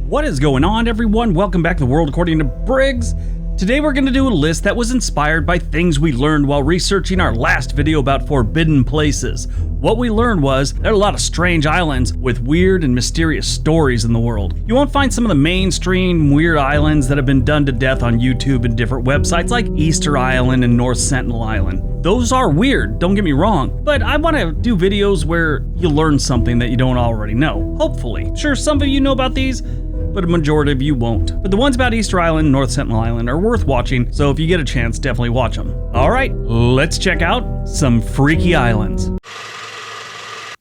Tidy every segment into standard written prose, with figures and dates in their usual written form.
What is going on, everyone? Welcome back to the world according to Briggs. Today we're going to do a list that was inspired by things we learned while researching our last video about forbidden places. What we learned was there are a lot of strange islands with weird and mysterious stories in the world. You won't find some of the mainstream weird islands that have been done to death on YouTube and different websites like Easter Island and North Sentinel Island. Those are weird, don't get me wrong, but I want to do videos where you learn something that you don't already know, hopefully. Sure, some of you know about these, but a majority of you won't. But the ones about Easter Island and North Sentinel Island are worth watching, so if you get a chance, definitely watch them. Alright, let's check out some freaky islands.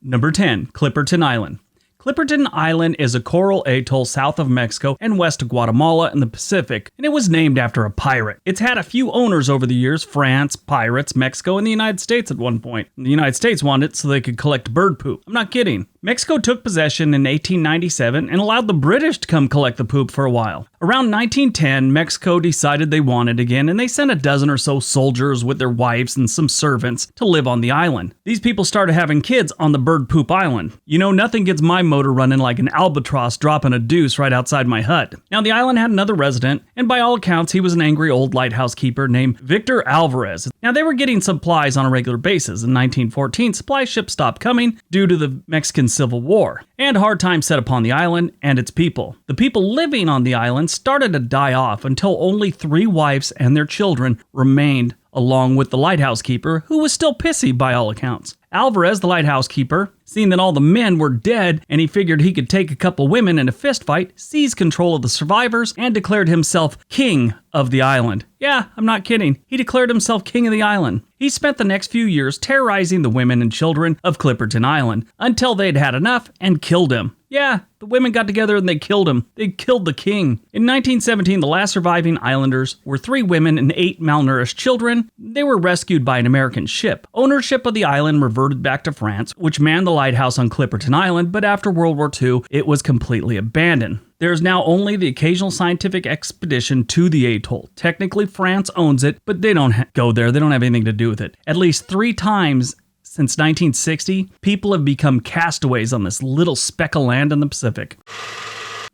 Number 10, Clipperton Island. Clipperton Island is a coral atoll south of Mexico and west of Guatemala in the Pacific, and it was named after a pirate. It's had a few owners over the years: France, pirates, Mexico, and the United States at one point. The United States wanted it so they could collect bird poop. I'm not kidding. Mexico took possession in 1897 and allowed the British to come collect the poop for a while. Around 1910, Mexico decided they wanted again, and they sent a dozen or so soldiers with their wives and some servants to live on the island. These people started having kids on the bird poop island. You know, nothing gets my motor running like an albatross dropping a deuce right outside my hut. Now, the island had another resident, and by all accounts, he was an angry old lighthouse keeper named Victor Alvarez. Now, they were getting supplies on a regular basis. In 1914, supply ships stopped coming due to the Mexican Civil War, and hard times set upon the island and its people. The people living on the island started to die off until only 3 wives and their children remained, along with the lighthouse keeper, who was still pissy by all accounts. Alvarez, the lighthouse keeper, seeing that all the men were dead and he figured he could take a couple women in a fistfight, seized control of the survivors and declared himself king of the island. Yeah, I'm not kidding. He declared himself king of the island. He spent the next few years terrorizing the women and children of Clipperton Island until they'd had enough and killed him. Yeah, the women got together and they killed him. They killed the king. In 1917, the last surviving islanders were 3 women and 8 malnourished children. They were rescued by an American ship. Ownership of the island reverted back to France, which manned the lighthouse on Clipperton Island, but after World War II, it was completely abandoned. There is now only the occasional scientific expedition to the atoll. Technically, France owns it, but they don't go there. They don't have anything to do with it. At least 3 times since 1960, people have become castaways on this little speck of land in the Pacific.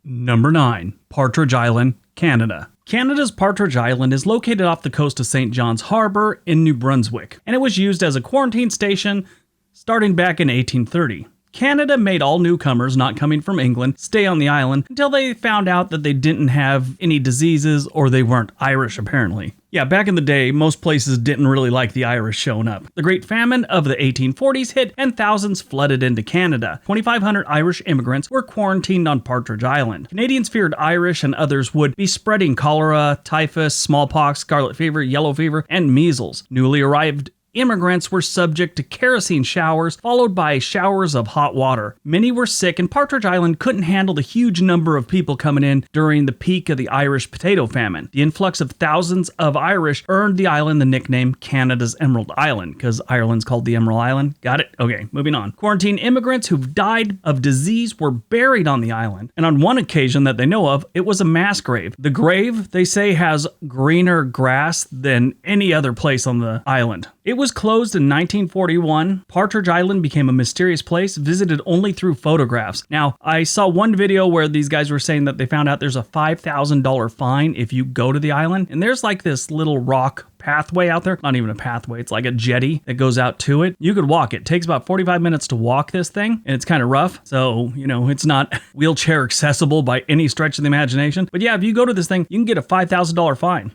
Number 9, Partridge Island, Canada. Canada's Partridge Island is located off the coast of St. John's Harbor in New Brunswick, and it was used as a quarantine station starting back in 1830. Canada made all newcomers not coming from England stay on the island until they found out that they didn't have any diseases or they weren't Irish, apparently. Yeah, back in the day, most places didn't really like the Irish showing up. The Great Famine of the 1840s hit and thousands flooded into Canada. 2,500 Irish immigrants were quarantined on Partridge Island. Canadians feared Irish and others would be spreading cholera, typhus, smallpox, scarlet fever, yellow fever, and measles. Newly arrived immigrants were subject to kerosene showers, followed by showers of hot water. Many were sick, and Partridge Island couldn't handle the huge number of people coming in during the peak of the Irish potato famine. The influx of thousands of Irish earned the island the nickname Canada's Emerald Island, because Ireland's called the Emerald Island. Got it? Okay, moving on. Quarantine immigrants who've died of disease were buried on the island, and on one occasion that they know of, it was a mass grave. The grave, they say, has greener grass than any other place on the island. It was closed in 1941. Partridge Island became a mysterious place, visited only through photographs. Now, I saw one video where these guys were saying that they found out there's a $5,000 fine if you go to the island. And there's like this little rock pathway out there. Not even a pathway, it's like a jetty that goes out to it. You could walk it. It takes about 45 minutes to walk this thing, and it's kind of rough. So, you know, it's not wheelchair accessible by any stretch of the imagination. But yeah, if you go to this thing, you can get a $5,000 fine.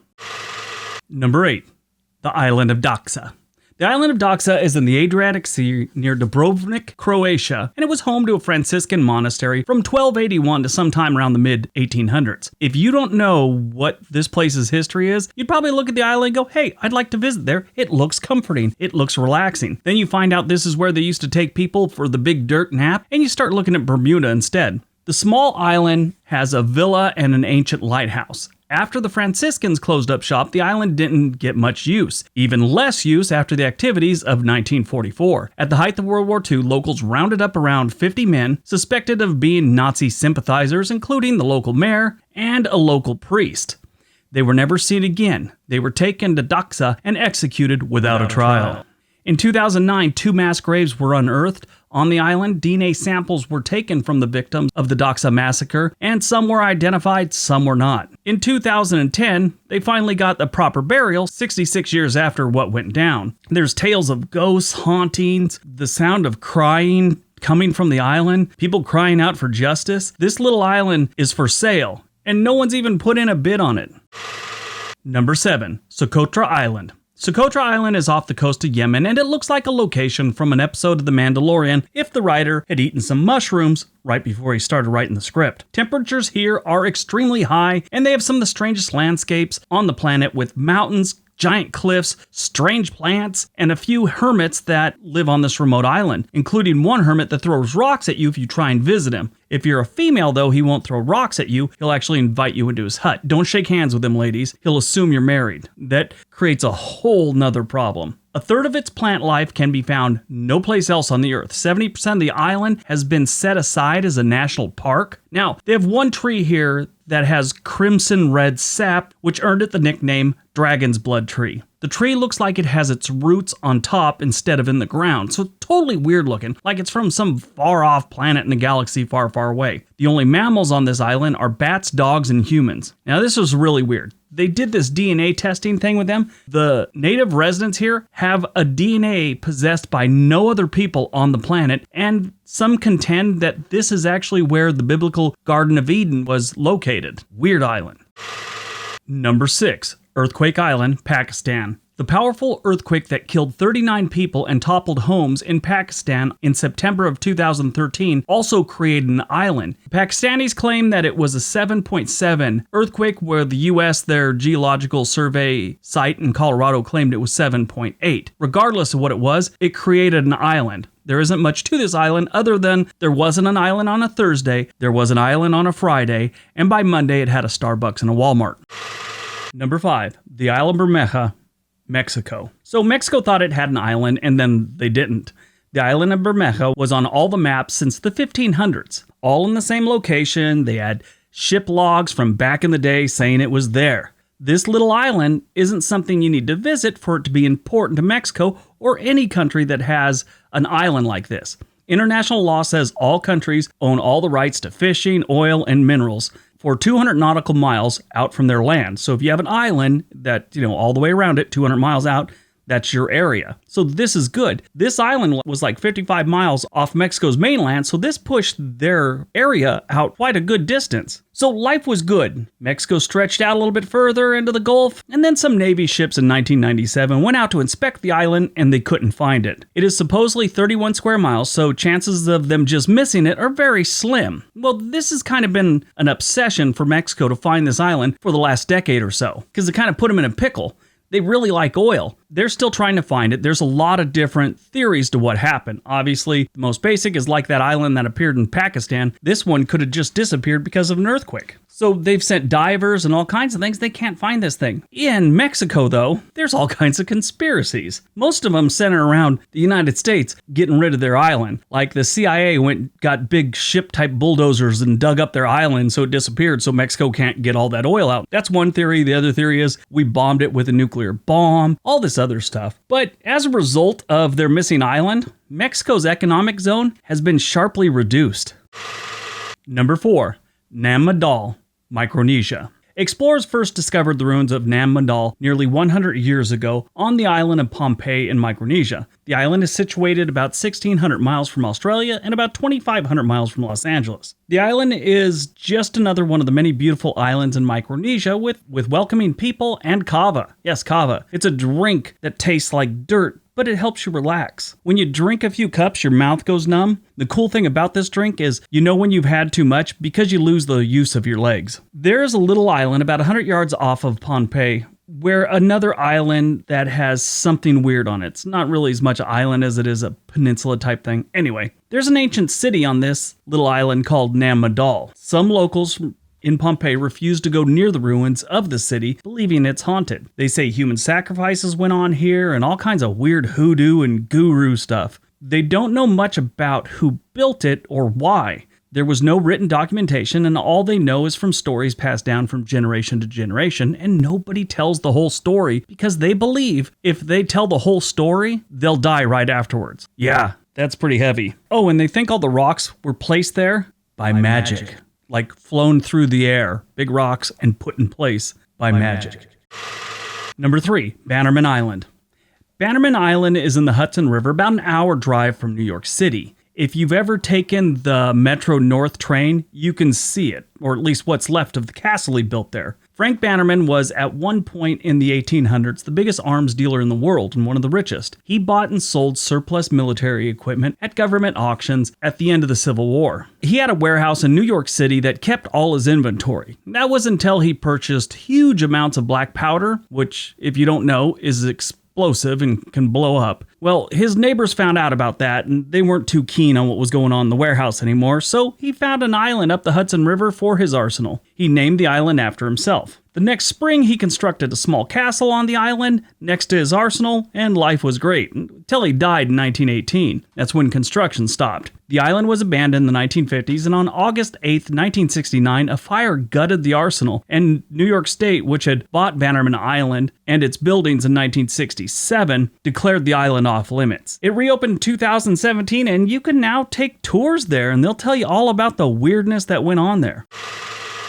Number 8, the island of Daksa. The island of Daksa is in the Adriatic Sea near Dubrovnik, Croatia, and it was home to a Franciscan monastery from 1281 to sometime around the mid-1800s. If you don't know what this place's history is, you'd probably look at the island and go, hey, I'd like to visit there. It looks comforting. It looks relaxing. Then you find out this is where they used to take people for the big dirt nap, and you start looking at Bermuda instead. The small island has a villa and an ancient lighthouse. After the Franciscans closed up shop, the island didn't get much use, even less use after the activities of 1944. At the height of World War II, locals rounded up around 50 men suspected of being Nazi sympathizers, including the local mayor and a local priest. They were never seen again. They were taken to Daksa and executed without a trial. In 2009, 2 mass graves were unearthed on the island. DNA samples were taken from the victims of the Daksa massacre, and some were identified, some were not. In 2010, they finally got the proper burial 66 years after what went down. There's tales of ghosts, hauntings, the sound of crying coming from the island, people crying out for justice. This little island is for sale, and no one's even put in a bid on it. Number 7. Socotra Island. Socotra Island is off the coast of Yemen, and it looks like a location from an episode of The Mandalorian if the writer had eaten some mushrooms right before he started writing the script. Temperatures here are extremely high, and they have some of the strangest landscapes on the planet, with mountains, giant cliffs, strange plants, and a few hermits that live on this remote island, including one hermit that throws rocks at you if you try and visit him. If you're a female, though, he won't throw rocks at you. He'll actually invite you into his hut. Don't shake hands with him, ladies. He'll assume you're married. That creates a whole nother problem. A third of its plant life can be found no place else on the earth. 70% of the island has been set aside as a national park. Now, they have one tree here that has crimson red sap, which earned it the nickname Dragon's Blood Tree. The tree looks like it has its roots on top instead of in the ground, so totally weird looking, like it's from some far off planet in a galaxy far, far away. The only mammals on this island are bats, dogs, and humans. Now, this was really weird. They did this DNA testing thing with them. The native residents here have a DNA possessed by no other people on the planet, and some contend that this is actually where the biblical Garden of Eden was located. Weird island. Number 6. Earthquake Island, Pakistan. The powerful earthquake that killed 39 people and toppled homes in Pakistan in September of 2013 also created an island. The Pakistanis claim that it was a 7.7 earthquake, where the US, their geological survey site in Colorado, claimed it was 7.8. Regardless of what it was, it created an island. There isn't much to this island other than there wasn't an island on a Thursday, there was an island on a Friday, and by Monday it had a Starbucks and a Walmart. Number 5. The Isle of Bermeja, Mexico. So Mexico thought it had an island, and then they didn't. The island of Bermeja was on all the maps since the 1500s. All in the same location. They had ship logs from back in the day saying it was there. This little island isn't something you need to visit for it to be important to Mexico or any country that has an island like this. International law says all countries own all the rights to fishing, oil, and minerals for 200 nautical miles out from their land. So if you have an island that, all the way around it, 200 miles out, that's your area. So this is good. This island was like 55 miles off Mexico's mainland, so this pushed their area out quite a good distance. So life was good. Mexico stretched out a little bit further into the Gulf, and then some Navy ships in 1997 went out to inspect the island, and they couldn't find it. It is supposedly 31 square miles, so chances of them just missing it are very slim. Well, this has kind of been an obsession for Mexico to find this island for the last decade or so, because it kind of put them in a pickle. They really like oil. They're still trying to find it. There's a lot of different theories to what happened. Obviously, the most basic is like that island that appeared in Pakistan. This one could have just disappeared because of an earthquake. So they've sent divers and all kinds of things. They can't find this thing. In Mexico, though, there's all kinds of conspiracies. Most of them center around the United States getting rid of their island. Like the CIA got big ship-type bulldozers and dug up their island so it disappeared so Mexico can't get all that oil out. That's one theory. The other theory is we bombed it with a nuclear bomb, all this other stuff. But as a result of their missing island, Mexico's economic zone has been sharply reduced. Number 4. Nan Madol, Micronesia. Explorers first discovered the ruins of Nan Madol nearly 100 years ago on the island of Pohnpei in Micronesia. The island is situated about 1,600 miles from Australia and about 2,500 miles from Los Angeles. The island is just another one of the many beautiful islands in Micronesia with welcoming people and kava. Yes, kava. It's a drink that tastes like dirt, but it helps you relax. When you drink a few cups, your mouth goes numb. The cool thing about this drink is you know when you've had too much because you lose the use of your legs. There's a little island about 100 yards off of Pohnpei where another island that has something weird on it. It's not really as much an island as it is a peninsula type thing. Anyway, there's an ancient city on this little island called Nan Madol. Some locals in Pohnpei refuse to go near the ruins of the city, believing it's haunted. They say human sacrifices went on here and all kinds of weird hoodoo and guru stuff. They don't know much about who built it or why. There was no written documentation, and all they know is from stories passed down from generation to generation, and nobody tells the whole story because they believe if they tell the whole story, they'll die right afterwards. Yeah, that's pretty heavy. Oh, and they think all the rocks were placed there by magic. Like flown through the air, big rocks, and put in place by magic. Number 3, Bannerman Island. Bannerman Island is in the Hudson River, about an hour drive from New York City. If you've ever taken the Metro North train, you can see it, or at least what's left of the castle he built there. Frank Bannerman was, at one point in the 1800s, the biggest arms dealer in the world and one of the richest. He bought and sold surplus military equipment at government auctions at the end of the Civil War. He had a warehouse in New York City that kept all his inventory. That was until he purchased huge amounts of black powder, which, if you don't know, is explosive and can blow up. Well, his neighbors found out about that, and they weren't too keen on what was going on in the warehouse anymore, so he found an island up the Hudson River for his arsenal. He named the island after himself. The next spring, he constructed a small castle on the island next to his arsenal, and life was great, until he died in 1918. That's when construction stopped. The island was abandoned in the 1950s, and on August 8, 1969, a fire gutted the arsenal, and New York State, which had bought Bannerman Island and its buildings in 1967, declared the island off limits. It reopened in 2017, and you can now take tours there, and they'll tell you all about the weirdness that went on there.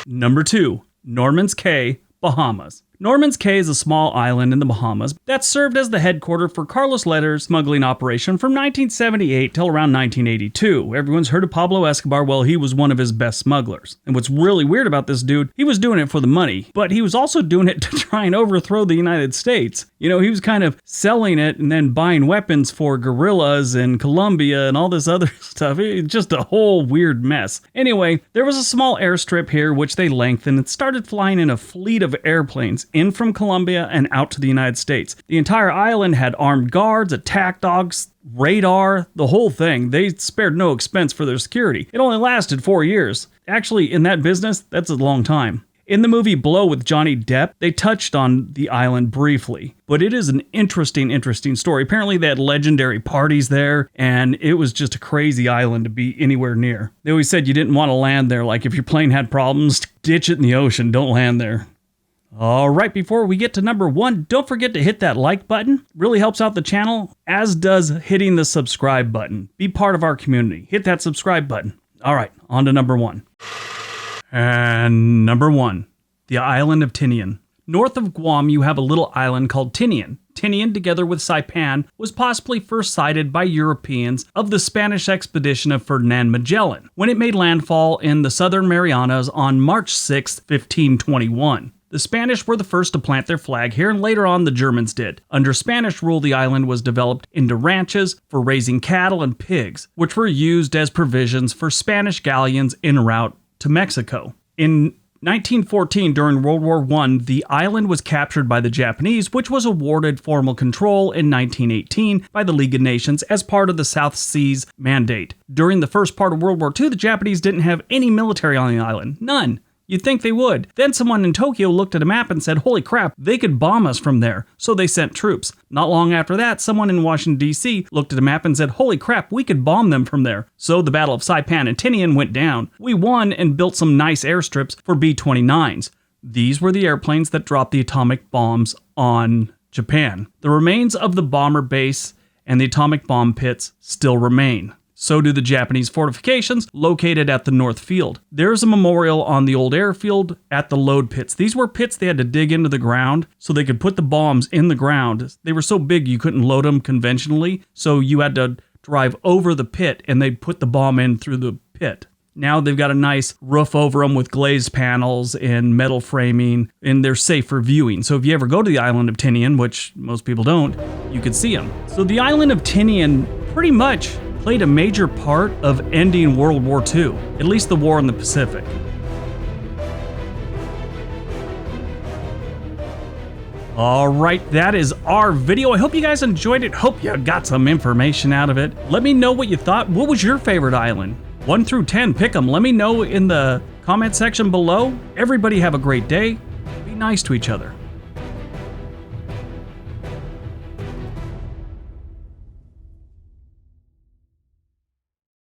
Number 2, Norman's Cay, Bahamas. Norman's Cay is a small island in the Bahamas that served as the headquarters for Carlos Letter's smuggling operation from 1978 till around 1982. Everyone's heard of Pablo Escobar. Well, he was one of his best smugglers. And what's really weird about this dude, he was doing it for the money, but he was also doing it to try and overthrow the United States. You know, he was kind of selling it and then buying weapons for guerrillas in Colombia and all this other stuff. It's just a whole weird mess. Anyway, there was a small airstrip here which they lengthened and started flying in a fleet of airplanes in from Colombia and out to the United States. The entire island had armed guards, attack dogs, radar, the whole thing. They spared no expense for their security. It only lasted 4 years. Actually, in that business, that's a long time. In the movie Blow with Johnny Depp, they touched on the island briefly, but it is an interesting story. Apparently they had legendary parties there, and it was just a crazy island to be anywhere near. They always said you didn't want to land there, like if your plane had problems, ditch it in the ocean, don't land there. All right, before we get to number 1, don't forget to hit that like button. Really helps out the channel, as does hitting the subscribe button. Be part of our community. Hit that subscribe button. All right, on to number 1. And number 1, the island of Tinian. North of Guam, you have a little island called Tinian. Tinian, together with Saipan, was possibly first sighted by Europeans of the Spanish expedition of Ferdinand Magellan, when it made landfall in the southern Marianas on March 6, 1521. The Spanish were the first to plant their flag here, and later on the Germans did. Under Spanish rule, the island was developed into ranches for raising cattle and pigs, which were used as provisions for Spanish galleons en route to Mexico. In 1914, during World War I, the island was captured by the Japanese, which was awarded formal control in 1918 by the League of Nations as part of the South Seas Mandate. During the first part of World War II, the Japanese didn't have any military on the island. None. You'd think they would. Then someone in Tokyo looked at a map and said, holy crap, they could bomb us from there. So they sent troops. Not long after that, someone in Washington, D.C. looked at a map and said, holy crap, we could bomb them from there. So the Battle of Saipan and Tinian went down. We won and built some nice airstrips for B-29s. These were the airplanes that dropped the atomic bombs on Japan. The remains of the bomber base and the atomic bomb pits still remain. So do the Japanese fortifications located at the North Field. There's a memorial on the old airfield at the load pits. These were pits they had to dig into the ground so they could put the bombs in the ground. They were so big you couldn't load them conventionally, so you had to drive over the pit and they'd put the bomb in through the pit. Now they've got a nice roof over them with glazed panels and metal framing, and they're safe for viewing. So if you ever go to the island of Tinian, which most people don't, you could see them. So the island of Tinian pretty much played a major part of ending World War II, at least the war in the Pacific. All right, that is our video. I hope you guys enjoyed it. Hope you got some information out of it. Let me know what you thought. What was your favorite island? 1 through 10, pick them. Let me know in the comment section below. Everybody have a great day. Be nice to each other.